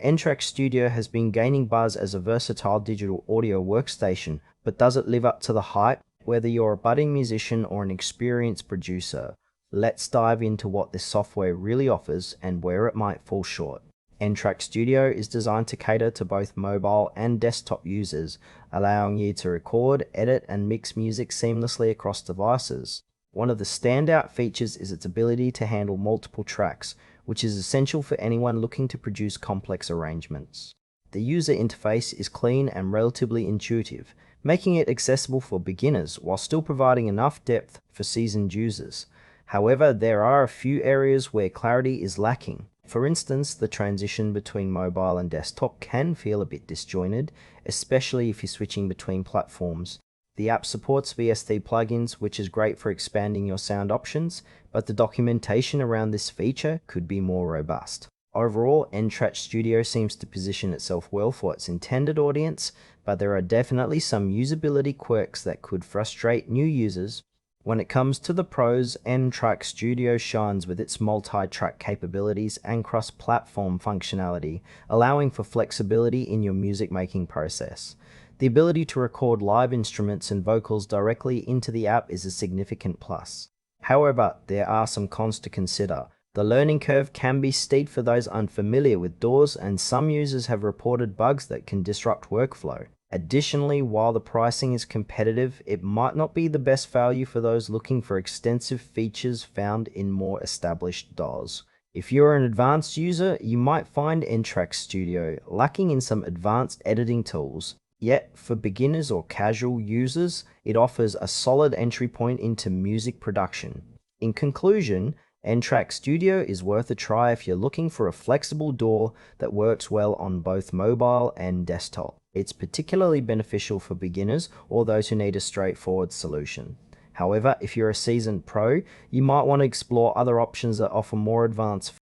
N-Track Studio has been gaining buzz as a versatile digital audio workstation, but does it live up to the hype? Whether you're a budding musician or an experienced producer, let's dive into what this software really offers and where it might fall short. N-Track Studio is designed to cater to both mobile and desktop users, allowing you to record, edit, and mix music seamlessly across devices. One of the standout features is its ability to handle multiple tracks, which is essential for anyone looking to produce complex arrangements. The user interface is clean and relatively intuitive, making it accessible for beginners while still providing enough depth for seasoned users. However, there are a few areas where clarity is lacking. For instance, the transition between mobile and desktop can feel a bit disjointed, especially if you're switching between platforms. The app supports VST plugins, which is great for expanding your sound options, but the documentation around this feature could be more robust. Overall, N-Track Studio seems to position itself well for its intended audience, but there are definitely some usability quirks that could frustrate new users. When it comes to the pros, N-Track Studio shines with its multi-track capabilities and cross-platform functionality, allowing for flexibility in your music making process. The ability to record live instruments and vocals directly into the app is a significant plus. However, there are some cons to consider. The learning curve can be steep for those unfamiliar with DAWs, and some users have reported bugs that can disrupt workflow. Additionally, while the pricing is competitive, it might not be the best value for those looking for extensive features found in more established DAWs. If you're an advanced user, you might find N-Track Studio lacking in some advanced editing tools. Yet, for beginners or casual users, it offers a solid entry point into music production. In conclusion, N-Track Studio is worth a try if you're looking for a flexible DAW that works well on both mobile and desktop. It's particularly beneficial for beginners or those who need a straightforward solution. However, if you're a seasoned pro, you might want to explore other options that offer more advanced